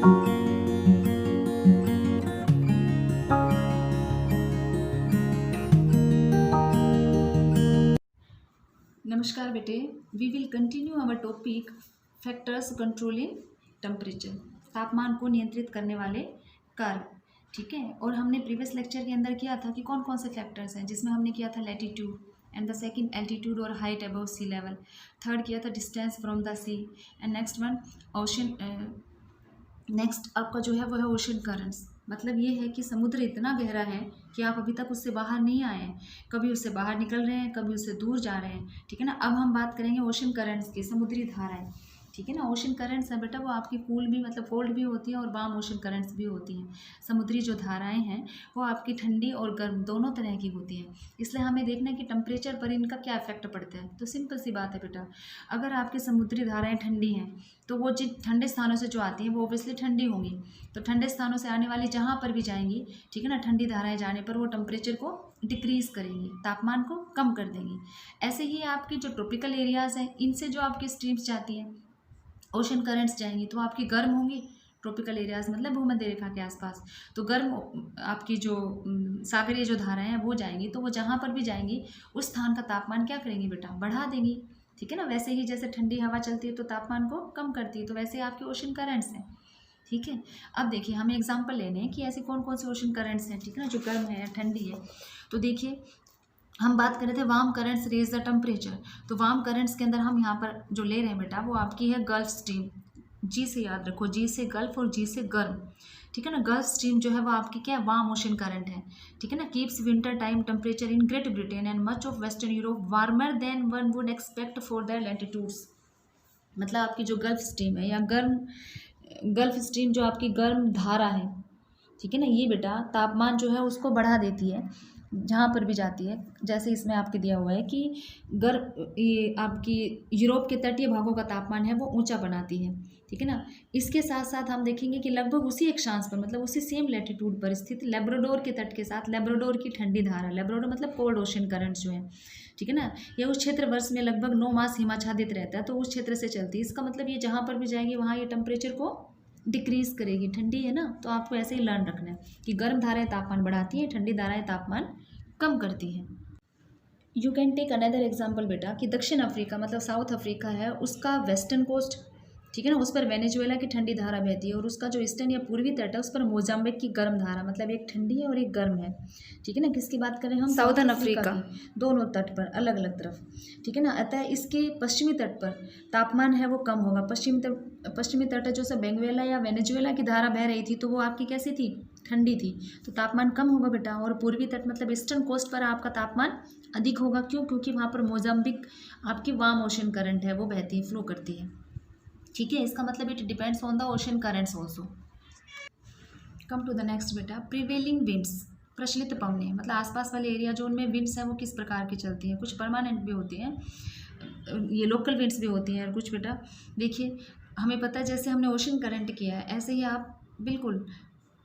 नमस्कार बेटे, we will continue our topic factors controlling temperature, तापमान को नियंत्रित करने वाले कारक। ठीक है, और हमने प्रीवियस लेक्चर के अंदर किया था कि कौन कौन से फैक्टर्स हैं, जिसमें हमने किया था latitude and the second altitude और height above sea level, third किया था distance from the sea, and next one ocean, next आपका जो है वो है ओशन करंट्स। मतलब ये है कि समुद्र इतना गहरा है कि आप अभी तक उससे बाहर नहीं आए हैं, कभी उससे बाहर निकल रहे हैं, कभी उससे दूर जा रहे हैं। ठीक है ना। अब हम बात करेंगे ओशन करंट्स की, समुद्री धाराएं। ठीक है ना। ओशन करंट्स है बेटा वो आपकी कूल भी मतलब कोल्ड भी होती है और वार्म ओशन करंट्स भी होती हैं। समुद्री जो धाराएं हैं वो आपकी ठंडी और गर्म दोनों तरह की होती हैं। इसलिए हमें देखना है कि टेम्परेचर पर इनका क्या इफेक्ट पड़ता है। तो सिंपल सी बात है बेटा, अगर आपकी समुद्री धाराएं ठंडी हैं तो वो जिन ठंडे स्थानों से जो आती हैं वो ओबियसली ठंडी होंगी। तो ठंडे स्थानों से आने वाली जहाँ पर भी जाएंगी, ठीक है ना, ठंडी धाराएं जाने पर वो टेम्परेचर को डिक्रीज करेंगी, तापमान को कम कर देंगी। ऐसे ही आपकी जो ट्रॉपिकल एरियाज़ हैं इनसे जो आपकी स्ट्रीम्स जाती हैं, ओशन करंट्स जाएंगी तो आपकी गर्म होंगी। ट्रॉपिकल एरियाज मतलब भूमध्य रेखा के आसपास, तो गर्म आपकी जो सागरीय जो धाराएं हैं वो जाएंगी, तो वो जहाँ पर भी जाएंगी उस स्थान का तापमान क्या करेंगी बेटा, बढ़ा देंगी। ठीक है ना। वैसे ही जैसे ठंडी हवा चलती है तो तापमान को कम करती है, तो वैसे आपके ओशन करंट्स हैं। ठीक है। अब देखिए हमें एग्जाम्पल लेने हैं कि ऐसे कौन कौन से ओशन करंट्स हैं, ठीक है ना, जो गर्म है या ठंडी है। तो देखिए हम बात कर रहे थे warm currents raise the temperature. तो वार्म करंट्स के अंदर हम यहाँ पर जो ले रहे हैं बेटा वो आपकी है गल्फ स्ट्रीम। जी से याद रखो, जी से गल्फ और जी से गर्म। ठीक है ना। गल्फ स्ट्रीम जो है वो आपकी क्या है, वार्म ओशन करंट है। ठीक है ना। Keeps winter time temperature in great Britain and much of western Europe warmer than one would expect for their latitudes. मतलब आपकी जो गल्फ स्ट्रीम है या गर्म गल्फ स्ट्रीम जो आपकी गर्म धारा है, ठीक है ना, ये बेटा तापमान जो है उसको बढ़ा देती है जहाँ पर भी जाती है। जैसे इसमें आपके दिया हुआ है कि ये आपकी यूरोप के तटीय भागों का तापमान है वो ऊंचा बनाती है। ठीक है ना। इसके साथ साथ हम देखेंगे कि लगभग उसी अक्षांश पर मतलब उसी सेम लैटिट्यूड पर स्थित लेब्राडोर के तट के साथ लेब्राडोर की ठंडी धारा, लेब्राडोर मतलब कोल्ड ओशन करंट्स जो है, ठीक है ना, ये उस क्षेत्र वर्ष में लगभग 9 मास हिमाच्छादित रहता है, तो उस क्षेत्र से चलती है। इसका मतलब ये जहाँ पर भी जाएगी वहाँ ये टेम्परेचर को डिक्रीज करेगी। ठंडी है ना, तो आपको ऐसे ही लर्न रखना है कि गर्म धाराएं तापमान बढ़ाती हैं, ठंडी धाराएं तापमान कम करती हैं। You can take another example बेटा कि दक्षिण अफ्रीका मतलब साउथ अफ्रीका है, उसका वेस्टर्न कोस्ट, ठीक है ना, उस पर वेनेजुएला की ठंडी धारा बहती है और उसका जो ईस्टर्न या पूर्वी तट है उस पर मोजाम्बिक की गर्म धारा, मतलब एक ठंडी है और एक गर्म है। ठीक है ना। किसकी बात करें हम, साउथर्न अफ्रीका की, दोनों तट पर अलग अलग तरफ। ठीक है ना। अतः इसके पश्चिमी तट पर तापमान है वो कम होगा। पश्चिमी तट है जो सब बेंगुएला या वेनेजुएला की धारा बह रही थी तो वो आपकी कैसी थी, ठंडी थी, तो तापमान कम होगा बेटा। और पूर्वी तट मतलब ईस्टर्न कोस्ट पर आपका तापमान अधिक होगा। क्यों? क्योंकि वहाँ पर मोजाम्बिक आपकी वार्म ओशन करंट है वो बहती है, फ्लो करती है। ठीक है। इसका मतलब it depends on the ocean currents also. Come to the next बेटा, प्रिवेलिंग विंड्स, प्रचलित पवनें, मतलब आसपास वाले एरिया जो उनमें विंड्स हैं वो किस प्रकार की चलती हैं। कुछ परमानेंट भी होती हैं, ये लोकल विंड्स भी होती हैं, और कुछ बेटा देखिए हमें पता है जैसे हमने ओशन करंट किया है ऐसे ही आप बिल्कुल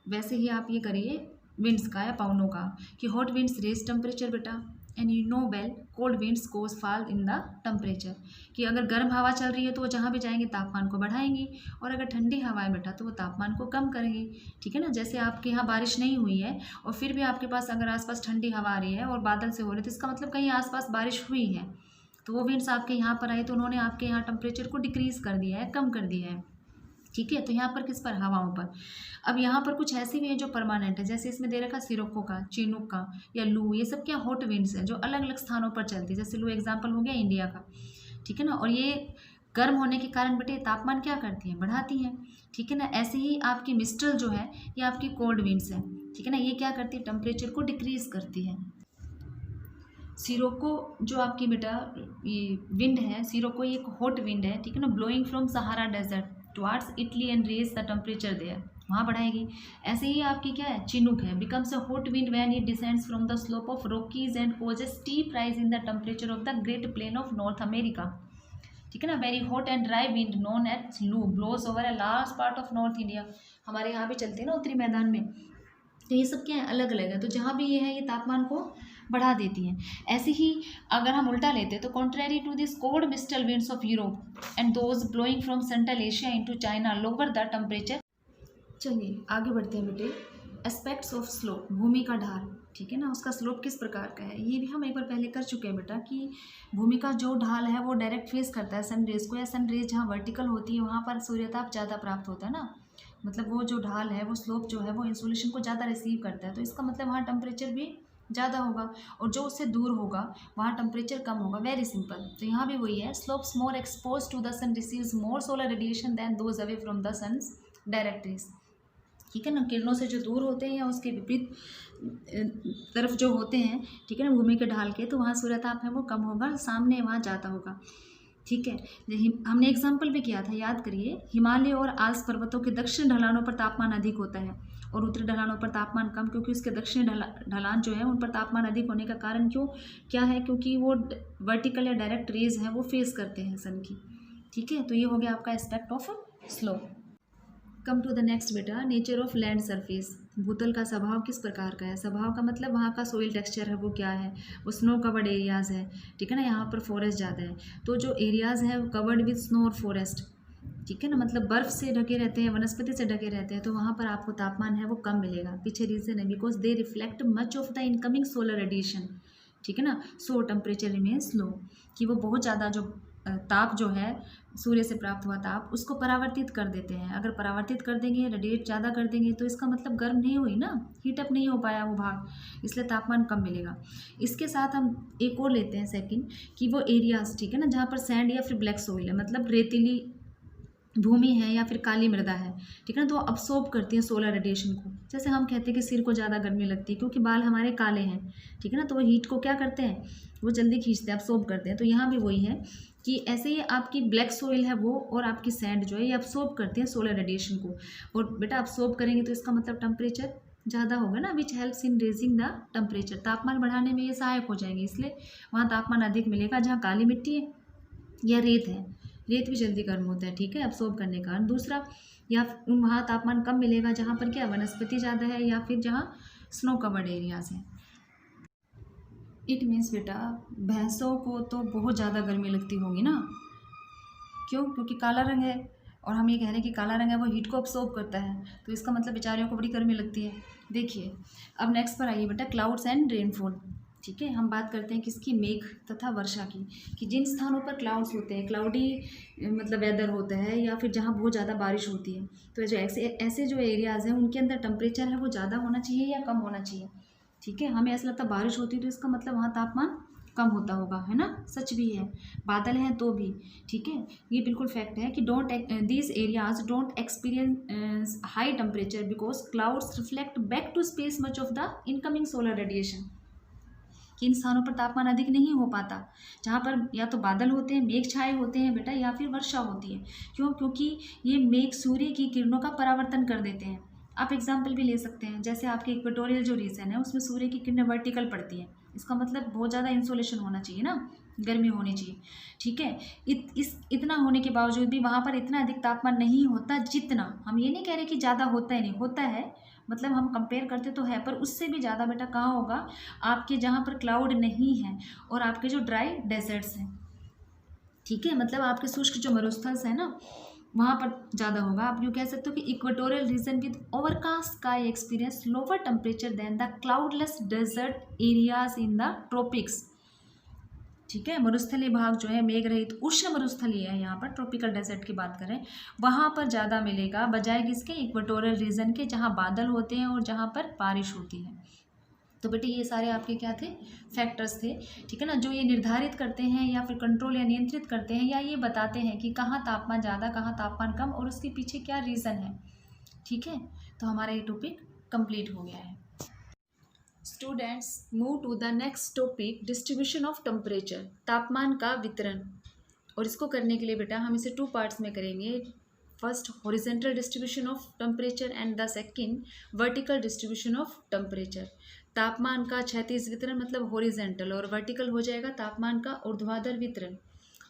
वैसे ही आप ये करिए विंड्स का या पवनों का, कि हॉट विंड्स रेज टेम्परेचर बेटा, and you know well cold winds cause fall in the temperature, कि अगर गर्म हवा चल रही है तो वो जहाँ भी जाएंगे तापमान को बढ़ाएंगी, और अगर ठंडी हवा है बेटा तो वो तापमान को कम करेंगी। ठीक है ना। जैसे आपके यहाँ बारिश नहीं हुई है और फिर भी आपके पास अगर आसपास ठंडी हवा आ रही है और बादल से हो रही है, तो इसका मतलब कहीं आसपास बारिश हुई है, तो वो विंड्स आपके यहाँ पर आई तो उन्होंने आपके यहाँ टेम्परेचर को डिक्रीज़ कर दिया है, कम कर दिया है। ठीक है। तो यहाँ पर किस पर, हवाओं पर। अब यहाँ पर कुछ ऐसी भी है जो परमानेंट है, जैसे इसमें दे रखा सिरोको का, चिनूक का या लू, ये सब क्या हॉट विंड्स हैं जो अलग अलग स्थानों पर चलती है। जैसे लू एग्जाम्पल हो गया इंडिया का। ठीक है ना। और ये गर्म होने के कारण बेटे तापमान क्या करती हैं, बढ़ाती हैं। ठीक है ना। ऐसे ही आपकी मिस्टल जो है ये आपकी कोल्ड विंड्स है। ठीक है ना। ये क्या करती है, टेम्परेचर को डिक्रीज करती है। सिरोको जो आपकी बेटा ये विंड है, सिरोको ये एक हॉट विंड है, ठीक है ना, blowing from Sahara desert towards Italy and raise the temperature there, वहाँ बढ़ाएगी। ऐसे ही आपकी क्या है, चिनूक है, becomes a hot wind when it descends from the slope of Rockies and causes steep rise in the temperature of the great plain of North America. ठीक है ना। Very hot and dry wind known as loo blows over a large part of north India, हमारे यहाँ भी चलते हैं ना उत्तरी मैदान में। तो ये सब क्या है, अलग अलग है, तो जहाँ भी ये है ये तापमान को बढ़ा देती हैं। ऐसे ही अगर हम उल्टा लेते हैं तो contrary to this cold mistral winds of Europe and those blowing from central Asia into China lower the temperature चलिए आगे बढ़ते हैं बेटे। एस्पेक्ट्स ऑफ स्लोप, भूमि का ढाल, ठीक है ना, उसका स्लोप किस प्रकार का है, ये भी हम एक बार पहले कर चुके हैं बेटा कि भूमि का जो ढाल है वो डायरेक्ट फेस करता है सन रेज को, या सन रेज जहाँ वर्टिकल होती है वहाँ पर सूर्यताप ज़्यादा प्राप्त होता है ना, मतलब वो जो ढाल है वो स्लोप जो है वो इंसोलेशन को ज़्यादा रिसीव करता है, तो इसका मतलब वहाँ टेम्परेचर भी ज़्यादा होगा, और जो उससे दूर होगा वहाँ टेम्परेचर कम होगा। Very simple. तो यहाँ भी वही है, slopes more expose to the sun receives more solar radiation than those away from the sun's direct rays, ठीक है ना, किरणों से जो दूर होते हैं या उसके विपरीत तरफ जो होते हैं, ठीक है ना, भूमि के ढाल के, तो वहाँ सूर्यताप है वो कम होगा, सामने वहाँ ज़्यादा होगा, ठीक है। हमने एग्जाम्पल भी किया था, याद करिए, हिमालय और आल्प्स पर्वतों के दक्षिण ढलानों पर तापमान अधिक होता है और उत्तरी ढलानों पर तापमान कम, क्योंकि उसके दक्षिणी ढलान जो है उन पर तापमान अधिक होने का कारण क्या है, क्योंकि वो वर्टिकल या डायरेक्ट रेज है वो फेस करते हैं सन की, ठीक है। तो ये हो गया आपका aspect of slope. Come to the next बेटा, नेचर ऑफ लैंड सरफेस, भूतल का स्वभाव किस प्रकार का है। स्वभाव का मतलब वहाँ का सोइल टेक्सचर है वो क्या है, वो स्नो कवर्ड एरियाज़ है, ठीक है ना, यहाँ पर फॉरेस्ट ज़्यादा है, तो जो एरियाज़ है वो कवर्ड विद स्नो और फॉरेस्ट, ठीक है ना, मतलब बर्फ़ से ढके रहते हैं, वनस्पति से ढके रहते हैं, तो वहाँ पर आपको तापमान है वो कम मिलेगा। पीछे रीज़न है, because they reflect much of the incoming solar radiation, ठीक है ना, सो टेम्परेचर रिमेन्स लो, कि वो बहुत ज़्यादा जो ताप जो है सूर्य से प्राप्त हुआ ताप उसको परावर्तित कर देते हैं। अगर परावर्तित कर देंगे, रेडिएट ज़्यादा कर देंगे, तो इसका मतलब गर्म नहीं हुई ना, हीटअप नहीं हो पाया वो भाग, इसलिए तापमान कम मिलेगा। इसके साथ हम एक और लेते हैं सेकंड, कि वो एरियाज, ठीक है ना, जहाँ पर सैंड या फिर ब्लैक सोइल है, मतलब रेतीली भूमि है या फिर काली मृदा है, ठीक है ना, तो वो अब्सॉर्ब करती हैं सोलर रेडिएशन को। जैसे हम कहते हैं कि सिर को ज़्यादा गर्मी लगती है क्योंकि बाल हमारे काले हैं, ठीक है ना, तो वो हीट को क्या करते हैं, वो जल्दी खींचते हैं, अब्सॉर्ब करते हैं। तो यहाँ भी वही है कि ऐसे ही आपकी ब्लैक सोइल है वो और आपकी सैंड जो है ये अब्सॉर्ब करते हैं सोलर रेडिएशन को, और बेटा अब्सॉर्ब करेंगे तो इसका मतलब टेम्परेचर ज़्यादा होगा ना, which helps in raising the temperature, तापमान बढ़ाने में ये सहायक हो जाएंगे, इसलिए वहाँ तापमान अधिक मिलेगा। जहाँ काली मिट्टी है या रेत है, रेत भी जल्दी गर्म होता है, ठीक है, अब्सॉर्ब करने का। दूसरा, या वहाँ तापमान कम मिलेगा जहाँ पर क्या वनस्पति ज़्यादा है या फिर जहाँ स्नो कवर्ड एरियाज हैं। इट मीन्स बेटा भैंसों को तो बहुत ज़्यादा गर्मी लगती होगी ना, क्यों, क्योंकि काला रंग है, और हम ये कह रहे हैं कि काला रंग है वो हीट को अब्सॉर्ब करता है, तो इसका मतलब बेचारियों को बड़ी गर्मी लगती है। देखिए अब नेक्स्ट पर आइए बेटा, क्लाउड्स एंड रेनफॉल, ठीक है। हम बात करते हैं किसकी, मेघ तथा वर्षा की, कि जिन स्थानों पर क्लाउड्स होते हैं, क्लाउडी मतलब वेदर होता है, या फिर जहाँ बहुत ज़्यादा बारिश होती है, तो जो ऐसे जो एरियाज़ हैं उनके अंदर टेम्परेचर है वो ज़्यादा होना चाहिए या कम होना चाहिए, ठीक है। हमें ऐसा लगता है बारिश होती है तो इसका मतलब वहाँ तापमान कम होता होगा, है ना, सच भी है, बादल हैं तो भी, ठीक है, ये बिल्कुल फैक्ट है कि these areas don't experience high temperature because clouds reflect back to space much of the incoming solar radiation, कि इन स्थानों पर तापमान अधिक नहीं हो पाता जहाँ पर या तो बादल होते हैं, मेघ छाए होते हैं बेटा, या फिर वर्षा होती है। क्यों, क्योंकि ये मेघ सूर्य की किरणों का परावर्तन कर देते हैं। आप एग्जाम्पल भी ले सकते हैं, जैसे आपके इक्वेटोरियल जो रीजन है उसमें सूर्य की किरणें वर्टिकल पड़ती हैं, इसका मतलब बहुत ज़्यादा इंसोलेशन होना चाहिए ना, गर्मी होनी चाहिए, ठीक है। इतना होने के बावजूद भी वहाँ पर इतना अधिक तापमान नहीं होता जितना, हम ये नहीं कह रहे कि ज़्यादा होता ही नहीं, होता है, मतलब हम कंपेयर करते तो है, पर उससे भी ज़्यादा बेटा कहाँ होगा, आपके जहाँ पर क्लाउड नहीं है और आपके जो ड्राई डेजर्ट्स हैं, ठीक है, मतलब आपके शुष्क जो मरुस्थल है ना वहाँ पर ज़्यादा होगा। आप यूँ कह सकते हो कि equatorial region with overcast sky experience lower temperature than the cloudless desert areas in the tropics, ठीक है। मरुस्थलीय भाग जो है मेघ रहित उष्ण मरुस्थलीय है, यहाँ पर ट्रॉपिकल डेजर्ट की बात करें वहाँ पर ज़्यादा मिलेगा बजाय किसके, इक्वेटोरियल रीजन के, जहाँ बादल होते हैं और जहाँ पर बारिश होती है। तो बेटे ये सारे आपके क्या थे, फैक्टर्स थे, ठीक है ना, जो ये निर्धारित करते हैं या फिर कंट्रोल या नियंत्रित करते हैं या ये बताते हैं कि कहाँ तापमान ज़्यादा कहाँ तापमान कम और उसके पीछे क्या रीज़न है, ठीक है। तो हमारा ये टॉपिक कंप्लीट हो गया है। Students move to the next topic, distribution of temperature, तापमान का वितरण। और इसको करने के लिए बेटा हम इसे 2 पार्ट्स में करेंगे। First horizontal distribution of temperature and the second vertical distribution of temperature. तापमान का क्षैतिज वितरण मतलब हॉरिजेंटल, और वर्टिकल हो जाएगा तापमान का ऊर्ध्वाधर वितरण।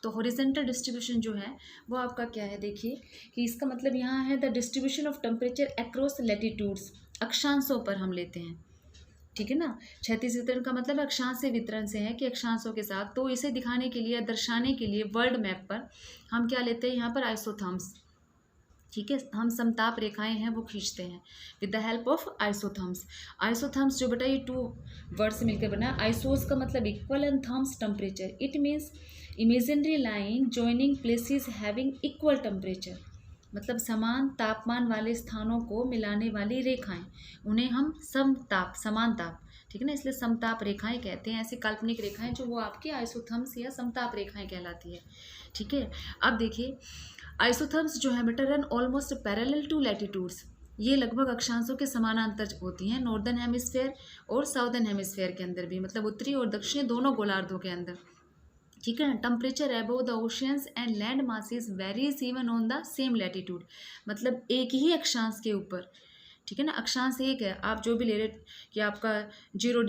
तो हॉरिजेंटल डिस्ट्रीब्यूशन जो है वो आपका क्या है, देखिए कि इसका मतलब यहाँ है the distribution of temperature across latitudes, अक्षांशों पर हम लेते हैं, ठीक है ना। क्षैतिज वितरण का मतलब अक्षांश से वितरण से है कि अक्षांशों के साथ, तो इसे दिखाने के लिए दर्शाने के लिए वर्ल्ड मैप पर हम क्या लेते हैं, यहाँ पर आइसोथर्म्स, ठीक है, हम समताप रेखाएं हैं वो खींचते हैं with the help of isotherms. Isotherms जो बेटा ये 2 वर्ड से मिलकर बना है। आइसोस का मतलब equal and therms temperature. It means imaginary line joining places having equal temperature, मतलब समान तापमान वाले स्थानों को मिलाने वाली रेखाएं, उन्हें हम समताप समान ताप, ठीक है ना, इसलिए समताप रेखाएं कहते हैं। ऐसी काल्पनिक रेखाएं जो वो आपकी आइसोथर्म्स या समताप रेखाएं कहलाती है। ठीक है, अब देखिए आइसोथर्म्स जो है बेटा run almost parallel to latitudes, ये लगभग अक्षांशों के समानांतर होती हैं नॉर्दर्न हेमिस्फेयर और साउदर्न हेमिस्फेयर के अंदर भी, मतलब उत्तरी और दक्षिणी दोनों गोलार्धों के अंदर। ठीक है ना, temperature above the oceans and land masses varies even on the same latitude, मतलब एक ही अक्षांश के ऊपर, ठीक है ना, अक्षांश एक है, आप जो भी ले रहे कि आपका 20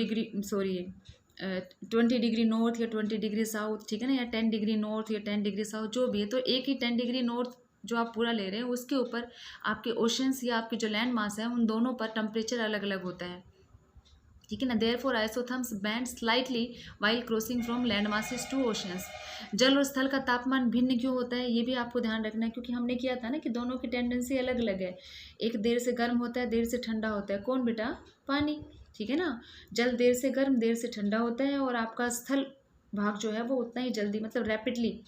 डिग्री नॉर्थ या 20 डिग्री साउथ, ठीक है ना, या 10 डिग्री नॉर्थ या 10 डिग्री साउथ, जो भी है, तो एक ही 10 डिग्री नॉर्थ जो आप पूरा ले रहे हैं उसके ऊपर आपके ओशंस या आपके जो लैंड मास है उन दोनों पर टेम्परेचर अलग अलग होता है। ठीक है ना, therefore isotherms bend slightly while crossing from land masses to oceans. जल और स्थल का तापमान भिन्न क्यों होता है ये भी आपको ध्यान रखना है, क्योंकि हमने किया था ना कि दोनों की टेंडेंसी अलग अलग है। एक देर से गर्म होता है, देर से ठंडा होता है। कौन बेटा? पानी। ठीक है ना, जल देर से गर्म देर से ठंडा होता है, और आपका स्थल भाग जो है वो उतना ही जल्दी, मतलब रैपिडली,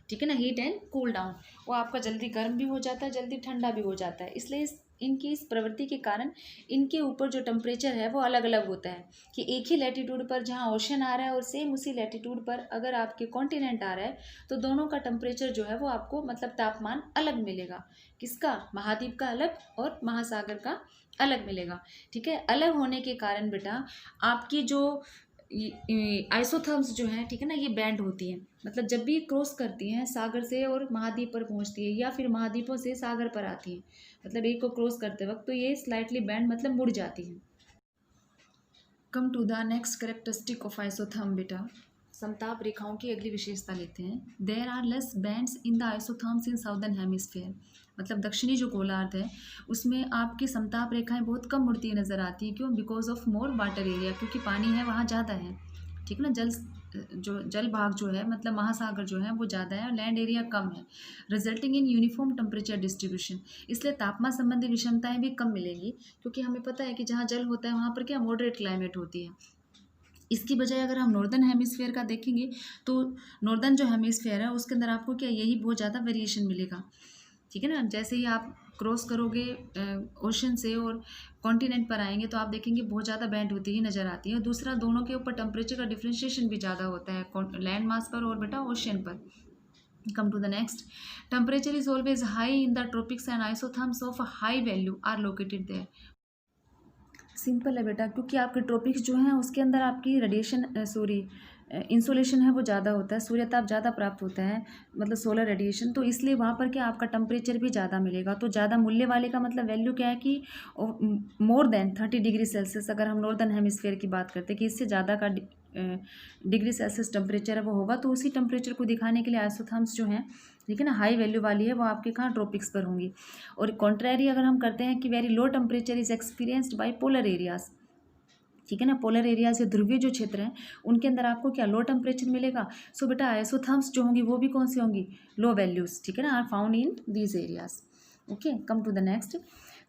ठीक है ना, हीट एंड कूल डाउन, वो आपका जल्दी गर्म भी हो जाता है, जल्दी ठंडा भी हो जाता है। इसलिए इनकी इस प्रवृत्ति के कारण इनके ऊपर जो टेम्परेचर है वो अलग अलग होता है, कि एक ही लैटिट्यूड पर जहाँ ओशन आ रहा है और सेम उसी लैटिट्यूड पर अगर आपके कॉन्टिनेंट आ रहा है तो दोनों का टेम्परेचर जो है वो आपको, मतलब तापमान अलग मिलेगा। किसका? महाद्वीप का अलग और महासागर का अलग मिलेगा। ठीक है, अलग होने के कारण बेटा आपकी जो आइसोथर्म्स जो है, ठीक है ना, ये बैंड होती हैं, मतलब जब भी क्रॉस करती हैं सागर से और महाद्वीप पर पहुंचती है या फिर महाद्वीपों से सागर पर आती हैं, मतलब एक को क्रॉस करते वक्त, तो ये स्लाइटली बैंड मतलब मुड़ जाती है। Come to the next characteristic of isotherm बेटा, समताप रेखाओं की अगली विशेषता लेते हैं। There are less bends in the isotherms in southern hemisphere, मतलब दक्षिणी जो गोलार्ध है उसमें आपकी समताप रेखाएं बहुत कम मुड़ती नजर आती है। क्यों? Because of more water area, क्योंकि पानी है वहाँ ज़्यादा है। ठीक है ना, जल भाग जो है, मतलब महासागर जो है वो ज़्यादा है और लैंड एरिया कम है, resulting in uniform temperature distribution. इसलिए तापमान संबंधी विषमताएं भी कम मिलेगी, क्योंकि हमें पता है कि जहाँ जल होता है वहाँ पर क्या मॉडरेट क्लाइमेट होती है। इसकी बजाय अगर हम नॉर्दर्न हेमिस्फेयर का देखेंगे तो नॉर्दर्न जो हेमिस्फेयर है उसके अंदर आपको क्या यही बहुत ज़्यादा वेरिएशन मिलेगा। ठीक है ना, जैसे ही आप क्रॉस करोगे ओशन से और कॉन्टिनेंट पर आएंगे तो आप देखेंगे बहुत ज़्यादा बैंड होती ही नज़र आती है। और दूसरा, दोनों के ऊपर टेम्परेचर का डिफ्रेंशिएशन भी ज़्यादा होता है, लैंड मास पर और बेटा ओशन पर। Come to the next, temperature is always high in the tropics and isotherms of high value are located there. Simple है बेटा, क्योंकि आपके ट्रॉपिक्स जो हैं उसके अंदर आपकी रेडिएशन इंसोलेशन है वो ज़्यादा होता है, सूर्यताप ज़्यादा प्राप्त होता है, मतलब सोलर रेडिएशन, तो इसलिए वहाँ पर क्या आपका टेम्परेचर भी ज़्यादा मिलेगा। तो ज़्यादा मूल्य वाले का मतलब वैल्यू क्या है कि मोर देन 30 डिग्री सेल्सियस, अगर हम नॉर्दर्न हेमिस्फेयर की बात करते हैं कि इससे ज़्यादा का डिग्री सेल्सियस टेम्परेचर है वो होगा, तो उसी टेम्परेचर को दिखाने के लिए आइसोथर्म्स जो हैं, ठीक है ना, हाई वैल्यू वाली है वो आपके कहाँ ट्रॉपिक्स पर होंगी। और कॉन्ट्रेरी अगर हम करते हैं कि very low temperature is experienced bye polar areas, ठीक है ना, पोलर एरियाज या ध्रुवीय जो क्षेत्र हैं उनके अंदर आपको क्या लो टेम्परेचर मिलेगा। सो बेटा आइसोथर्म्स जो होंगी वो भी कौन सी होंगी? लो वैल्यूज, ठीक है ना, are found in these areas. Okay, come to the next,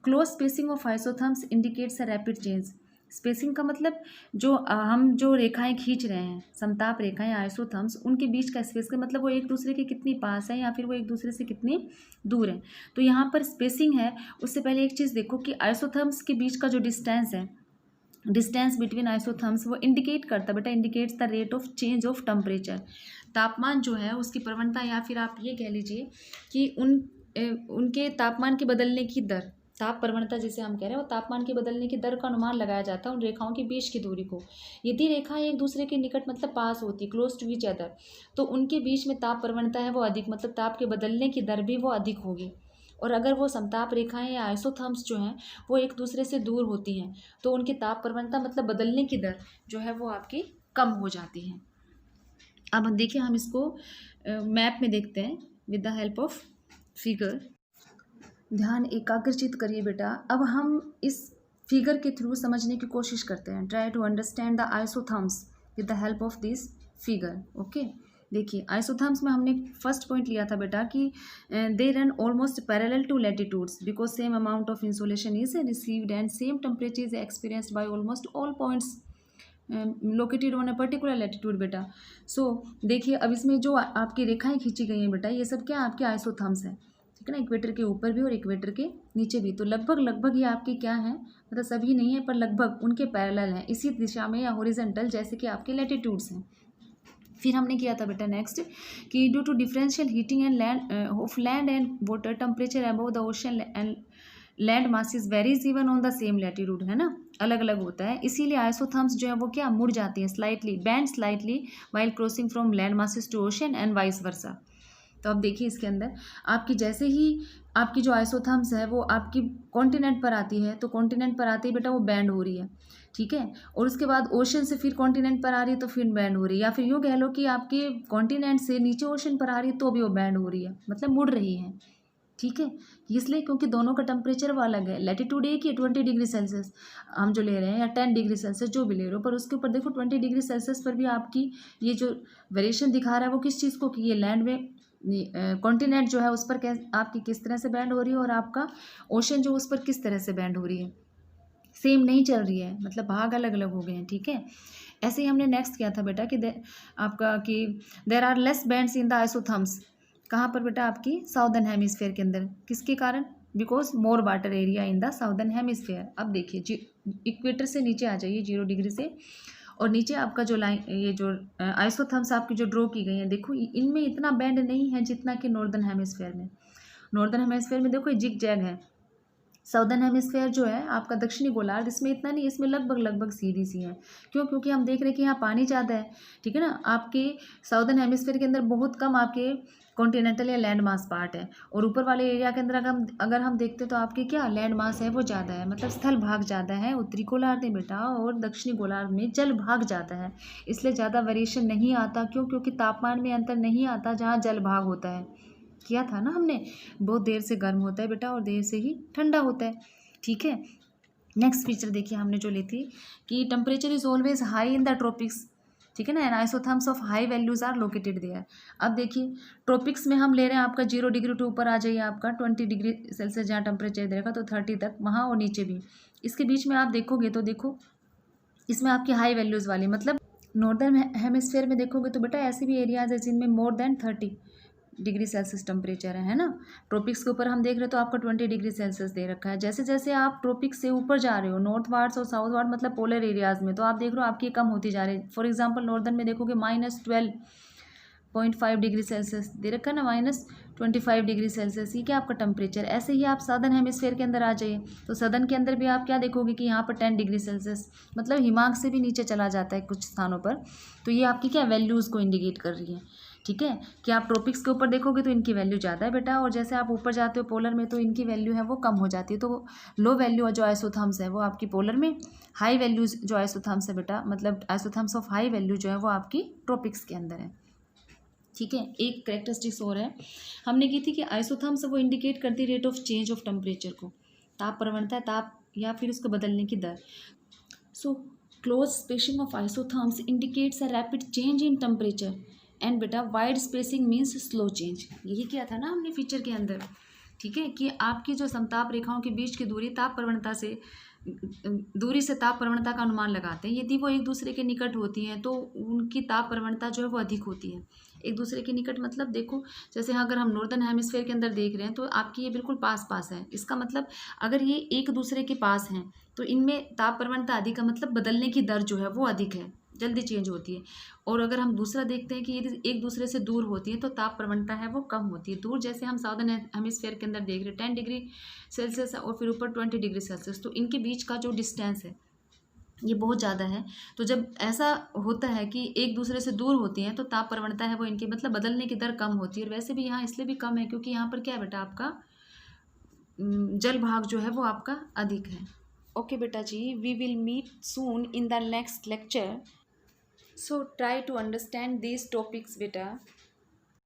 close spacing of isotherms indicates a rapid change. Spacing का मतलब जो हम जो रेखाएं खींच रहे हैं, समताप रेखाएं आइसोथर्म्स, उनके बीच का स्पेस का मतलब वो एक दूसरे के कितनी पास है या फिर वो एक दूसरे से कितनी दूर है। तो यहाँ पर स्पेसिंग है, उससे पहले एक चीज़ देखो कि आइसोथर्म्स के बीच का जो डिस्टेंस है, डिस्टेंस बिटवीन आइसोथर्म्स, वो इंडिकेट करता है बेटा, indicates the rate of change of temperature. तापमान जो है उसकी प्रवणता, या फिर आप ये कह लीजिए कि उनके तापमान के बदलने की दर, ताप प्रवणता जिसे हम कह रहे हैं, वो तापमान के बदलने की दर का अनुमान लगाया जाता है उन रेखाओं के बीच की दूरी को। यदि रेखाएं एक दूसरे के निकट मतलब पास होती, क्लोज टू ईच अदर, तो उनके बीच में ताप प्रवणता है वो अधिक, मतलब ताप के बदलने की दर भी वो अधिक होगी। और अगर वो समताप रेखाएं या आइसोथर्म्स जो हैं वो एक दूसरे से दूर होती हैं तो उनकी ताप प्रवणता मतलब बदलने की दर जो है वो आपकी कम हो जाती है। अब देखिए हम इसको मैप में देखते हैं with the help of figure. ध्यान एकाग्रचित करिए बेटा। अब हम इस फिगर के थ्रू समझने की कोशिश करते हैं। Try to understand the isotherms with the help of this figure. Okay, देखिए आइसोथर्म्स में हमने फर्स्ट पॉइंट लिया था बेटा कि they run almost parallel to latitudes because same amount of insolation is received and same temperature is experienced by almost all points located on a particular latitude बेटा। So देखिए अब इसमें जो आपकी रेखाएं खींची गई हैं बेटा, ये सब क्या आपके आइसोथर्म्स हैं, ठीक है ना, इक्वेटर के ऊपर भी और इक्वेटर के नीचे भी। तो लगभग लगभग ये आपके क्या हैं, मतलब सभी नहीं है पर लगभग उनके पैरेलल हैं, इसी दिशा में या हॉरिजॉन्टल जैसे कि आपके लैटिट्यूड्स हैं। फिर हमने किया था बेटा नेक्स्ट कि due to differential heating and land of land and water temperature above the ocean and land masses varies even on the same latitude, है ना, अलग अलग होता है, इसीलिए आइसोथर्म्स जो है वो क्या मुड़ जाती हैं slightly, bend slightly while crossing from land masses to ocean and vice versa. तो अब देखिए इसके अंदर आपकी जैसे ही आपकी जो आइसोथर्म्स है वो आपकी कॉन्टिनेंट पर आती है, तो कॉन्टिनेंट पर आते ही बेटा वो बैंड हो रही है, ठीक है, और उसके बाद ओशन से फिर कॉन्टिनेंट पर आ रही है तो फिर बैंड हो रही है, या फिर यूँ कह लो कि आपके कॉन्टिनेंट से नीचे ओशन पर आ रही है तो भी वो बैंड हो रही है, मतलब मुड़ रही है, ठीक है। इसलिए क्योंकि दोनों का टेम्परेचर वो अलग है, लैटिट्यूड एक ही 20 डिग्री सेल्सियस हम जो ले रहे हैं या 10 डिग्री सेल्सियस जो भी ले रहे हो, पर उसके ऊपर देखो 20 डिग्री सेल्सियस पर भी आपकी ये जो वेरिएशन दिखा रहा है वो किस चीज़ को, कि ये लैंड में कॉन्टिनेंट जो है उस पर आपकी किस तरह से बैंड हो रही है और आपका ओशन जो उस पर किस तरह से बैंड हो रही है, सेम नहीं चल रही है, मतलब भाग अलग अलग हो गए हैं, ठीक है। ऐसे ही हमने नेक्स्ट किया था बेटा कि आपका कि there are less bends in the isotherms, कहाँ पर बेटा आपकी साउदर्न हेमिस्फेयर के अंदर, किसके कारण, because more water area in the southern hemisphere. अब देखिए इक्वेटर से नीचे आ जाइए 0 डिग्री से, और नीचे आपका जो लाइन ये जो आइसोथर्म्स आपकी जो ड्रॉ की गई हैं देखो इनमें इतना बैंड नहीं है जितना कि नॉर्दर्न हेमिस्फेयर में। नॉर्दर्न हेमिस्फेयर में देखो जिग जैग है, साउदर्न हेमिस्फेयर जो है आपका दक्षिणी गोलार्ध इसमें इतना नहीं, इसमें लगभग लगभग सीधी सी है। क्यों, क्योंकि हम देख रहे हैं कि यहाँ पानी ज़्यादा है, ठीक है ना, आपके साउदर्न हेमिस्फेयर के अंदर बहुत कम आपके कॉन्टिनेंटल या लैंड मास पार्ट है, और ऊपर वाले एरिया के अंदर अगर हम देखते तो आपके क्या लैंड मास है वो ज़्यादा है, मतलब स्थल भाग ज़्यादा है उत्तरी गोलार्ध में बेटा, और दक्षिणी गोलार्ध में जल भाग ज़्यादा है, इसलिए ज़्यादा वेरिएशन नहीं आता। क्यों, क्योंकि तापमान में अंतर नहीं आता जहाँ जल भाग होता है, किया था ना हमने, बहुत देर से गर्म होता है बेटा और देर से ही ठंडा होता है, ठीक है। नेक्स्ट फीचर देखिए हमने जो ली थी कि temperature is always high in the tropics, ठीक है ना, and isotherms of high values are located there. अब देखिए ट्रॉपिक्स में हम ले रहे हैं आपका 0 डिग्री टू ऊपर आ जाइए आपका 20 डिग्री सेल्सियस जहाँ टेम्परेचर देगा तो 30 तक वहाँ और नीचे भी, इसके बीच में आप देखोगे तो देखो इसमें आपकी हाई वैल्यूज़ वाली, मतलब नॉर्दर्न हेमिस्फेयर में देखोगे तो बेटा ऐसे भी एरियाज है जिनमें more than 30 degree Celsius temperature है ना। ट्रॉपिक्स के ऊपर हम देख रहे हो तो आपका 20 डिग्री सेल्सियस दे रखा है। जैसे जैसे आप ट्रॉपिक्स से ऊपर जा रहे हो नॉर्थ वार्ड्स और साउथ वार्ड मतलब पोलर एरियाज में, तो आप देख रहे हो आपकी कम होती जा रही है। फॉर एग्जांपल नॉर्दर्न में देखोगे -12.5 डिग्री सेल्सियस दे रखा है ना, -25 डिग्री सेल्सियस, ये क्या आपका टेम्परेचर। ऐसे ही आप सदर्न हेमिस्फेयर के अंदर आ जाइए तो सदर्न के अंदर भी आप क्या देखोगे कि यहाँ पर 10 डिग्री सेल्सियस, मतलब हिमांक से भी नीचे चला जाता है कुछ स्थानों पर। तो ये आपकी क्या वैल्यूज़ को इंडिकेट कर रही है, ठीक है, कि आप ट्रॉपिक्स के ऊपर देखोगे तो इनकी वैल्यू ज़्यादा है बेटा, और जैसे आप ऊपर जाते हो पोलर में तो इनकी वैल्यू है वो कम हो जाती है। तो लो वैल्यू जो आइसोथर्म्स है वो आपकी पोलर में, हाई वैल्यूज जो आइसोथर्म्स है बेटा, मतलब आइसोथर्म्स ऑफ हाई वैल्यू जो है वो आपकी ट्रॉपिक्स के अंदर है, ठीक है। एक कैरेक्टरिस्टिक्स और है हमने की थी कि आइसोथर्म्स वो इंडिकेट करती rate of change of temperature को, ताप प्रवणता, ताप या फिर उसको बदलने की दर। So close spacing of isotherms indicates a rapid change in temperature and बेटा wide spacing means slow change. यही किया था ना हमने फीचर के अंदर, ठीक है, कि आपकी जो समताप रेखाओं के बीच की दूरी ताप प्रवणता से दूरी से ताप प्रवणता का अनुमान लगाते हैं। यदि वो एक दूसरे के निकट होती हैं तो उनकी ताप प्रवणता जो है वो अधिक होती है। एक दूसरे के निकट मतलब देखो जैसे अगर हम नॉर्दर्न हेमिस्फेयर के अंदर देख रहे हैं तो आपकी ये बिल्कुल पास पास है, इसका मतलब अगर ये एक दूसरे के पास हैं तो इनमें ताप प्रवणता अधिक है, मतलब बदलने की दर जो है वो अधिक है, जल्दी चेंज होती है। और अगर हम दूसरा देखते हैं कि यदि एक दूसरे से दूर होती है तो ताप प्रवणता है वो कम होती है। दूर जैसे हम साउदर्न हेमिस्फेयर के अंदर देख रहे हैं 10 डिग्री सेल्सियस और फिर ऊपर 20 डिग्री सेल्सियस, तो इनके बीच का जो डिस्टेंस है ये बहुत ज़्यादा है। तो जब ऐसा होता है कि एक दूसरे से दूर होती हैं तो ताप प्रवणता है वो इनकी मतलब बदलने की दर कम होती है। और वैसे भी यहाँ इसलिए भी कम है क्योंकि यहाँ पर क्या है बेटा आपका जल भाग जो है वो आपका अधिक है। ओके बेटा जी, we will meet soon in the next lecture, so try to understand these topics beta।